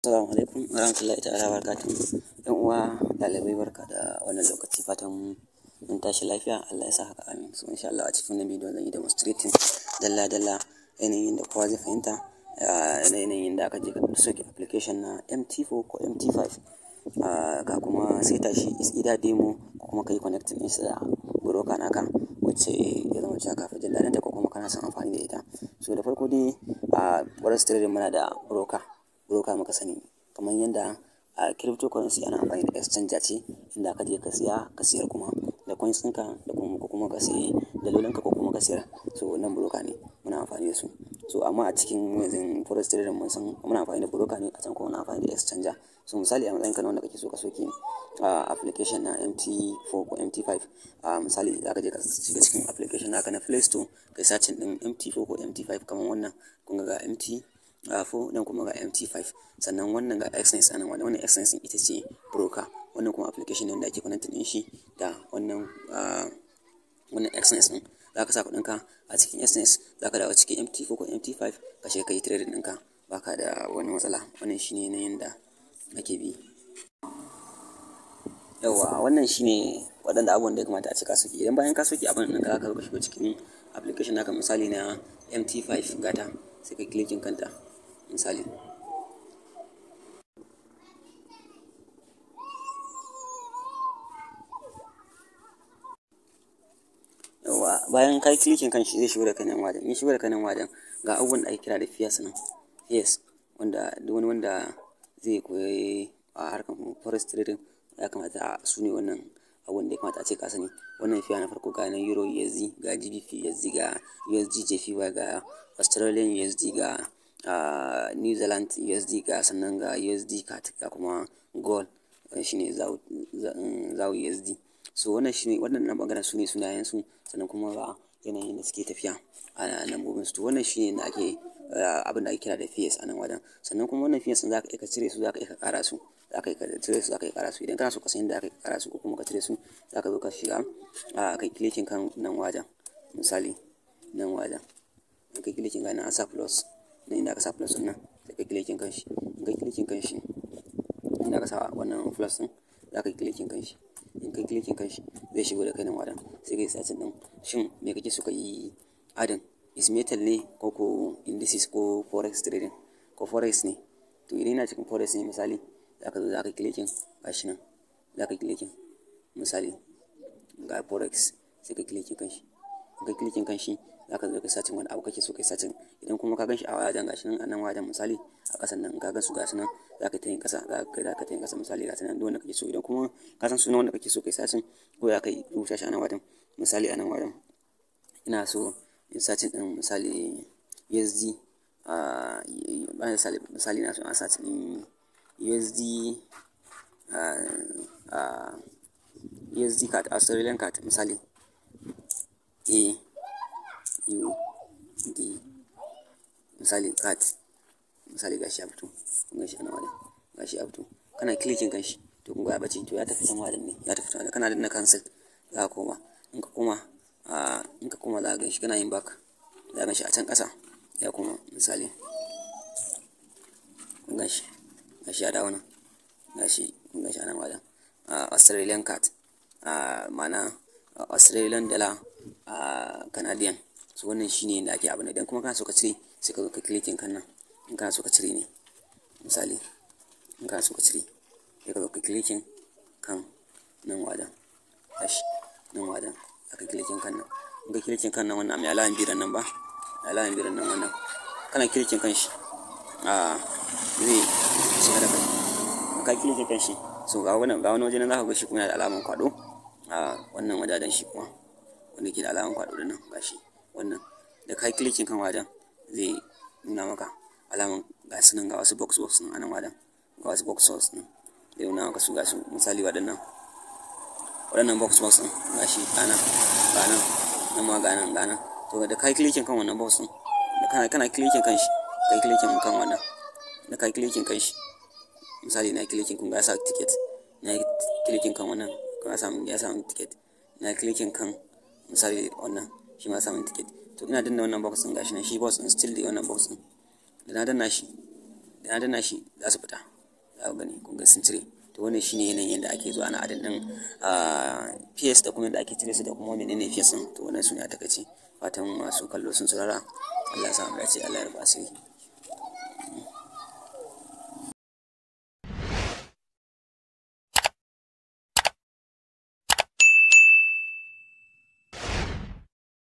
Assalamu alaikum warahmatullahi ta'ala barakatuhu. Yan uwa ɗalibai barka da wannan lokaci, fatan mun tashi lafiya. Allah ya sa haka, amin. So insha Allah a cikin wannan bidiyo zan yi demonstrating dalla dalla yanayin da kowa zai fahimta yanayin da aka je ka soke application na MT4 ko MT5 ka kuma saita shi is either demo ko kuma kai connecting ɗinsa da broker naka wacce ya zama cewa ka fi jin daɗinta ko kuma kana son amfani da ita. So da farko dai Forex trading muna da broker muka sani, kamar yadda a cryptocurrency ana amfani da exchanger ce inda ka je ka siya ka siyar kuma da coins ɗinka da kuma ka siya dalolinka ko kuma ka siyar. So wannan broker ne muna amfani da su. So amma a cikin yanzu Forex trading mun san muna amfani da broker ne, a can kuma muna amfani da exchanger. So misali a matsayin ka na wanda kake so ka soke application na MT4 ko MT5, misali za ka je ka shiga cikin application naka na Play Store kai searching ɗin MT4 ko MT5 kamar wannan kun ga MT4 nan kuma ga MT5, sannan wannan ga Exness anan, wannan Exness ita ce broker, wannan kuma application ne wanda ake connecting din shi da wannan Exness din. Za ka sa kuɗinka a cikin Exness, za ka dawo cikin MT4 ko MT5 ka shiga ka yi trading ɗinka baka da wani matsala. Wannan shine yanayin da ake bi. Yawwa, wannan shine waɗanda abubuwan da ya kamata a ce ka soke. Idan bayan ka soke abin ɗinka ka shigo cikin application naka misali na MT5 gata, sai ka clicking kanta misali. Yawwa, bayan ka yi clicking kan shi zai shigo da kanan wajen. In shigo da kanan wajen ga abubuwan da ake kira da fees nan. Fees wanda duk wani wanda zai koyi a harkar Forex trading ya kamata su ne wannan abubuwan da ya kamata a ce ka sani. Wannan fiya na farko ga nan Euro USD, ga GBP USD, ga USD JPY, ga Australian USD, ga New Zealand USD, ga sannan ga USD CAD, ga kuma Gold shine ZAW USD. So wannan shine waɗannan ɓangaren su ne sunayen su, sannan kuma ga yanayin da suke tafiya a lambobin su. Wannan shine da ake abin da ake kira da fees a nan wajen. Sannan kuma wannan fees za ka iya ka cire su, za ka iya ka ƙara su, za ka iya ka cire su, za ka iya ƙara su. Idan kana so ka san yadda aka ƙara su ko kuma ka cire su, za ka zo ka shiga kai clicking kan nan wajen misali, nan wajen kai clicking ga nan an sa plus nan inda aka sa plus ɗin nan sai kai clicking kan shi. In kai clicking kan shi inda aka sa wannan plus ɗin za ka yi clicking kan shi. In kai clicking kan shi zai shigo da kai nan wajen, sai kai searching ɗin shin me kake so ka yi adin, is metal ne ko indices ko Forex trading ko Forex ne. To idan yana cikin Forex ne misali, za ka zo za ka yi clicking gashi nan, za ka yi clicking misali ga Forex sai ka clicking kan shi. In kai clicking kan shi za ka zo ka searching wani abu kake so kai searching. Idan kuma ka gan shi a wajen gashi nan a nan wajen misali a ƙasan nan, in ka gan su gasu nan za ka ta yin ƙasa, za ka ta yin ƙasa misali gasu nan duk wanda kake so. Idan kuma ka san sunan wanda kake so kai searching ko za ka yi rubuta shi a nan wajen misali, a nan wajen ina so in searching ɗin misali USD misali ina so in searching ɗin USD CAD, Australian CAD misali AUD misali CAD misali gashi ya fito, kun gan shi a nan wajen gashi ya fito, kana clicking kan shi to kun ga ya ɓace, to ya tafi can wajen ne, ya tafi can wajen. Kana danna cancel za ka koma, in ka koma za ka gan shi, kana yin back za ka gan shi a can ƙasa ya koma misali, kun gan shi gashi ya dawo nan gashi, kun gan shi a nan wajen Australian CAD ma'ana Australian dollar Canadian. So wannan shine da ake abin. Idan kuma kana so ka cire sai ka zo ka clicking kan nan, in kana so ka cire ne misali, in kana so ka cire sai ka zo ka clicking kan nan wajen gashi nan wajen, aka clicking kan nan. In ka clicking kan nan wannan mai alaman biran nan ba, alaman biran nan wannan kana clicking kan shi zai shiga da kai. In ka clicking kan shi, so ga wani waje nan za ka ga shi kuma yana da alaman kwaɗo wannan wajajen shi kuma wanda ke da alaman kwaɗo da nan gashi wannan, da ka clicking kan wajen zai nuna maka alaman gasu nan, ga wasu box nan a nan wajen, ga wasu box nan zai nuna maka su gasu misali waɗannan box ɗin gashi nan ma ga nan. To da ka clicking kan wannan box ɗin, da kana clicking kan shi, kai clicking kan wannan, da ka clicking kan shi misali na clicking kun ga ya sa ticket, na clicking kan wannan ya samu ticket, na clicking kan misali wannan shi ma samun ticket. To ina danna wannan box ɗin gashi nan, shi box ɗin still da wannan box ɗin da na danna shi za su fita. za ku gani kun ga sun cire. To wannan shine yanayin yadda ake zuwa ana adin din PS da kuma yadda ake cire su da kuma menene PS din. To wannan sune a takaice. Fatan masu kallo sun saurara. Allah ya sa mu dace, Allah ya rufa asiri.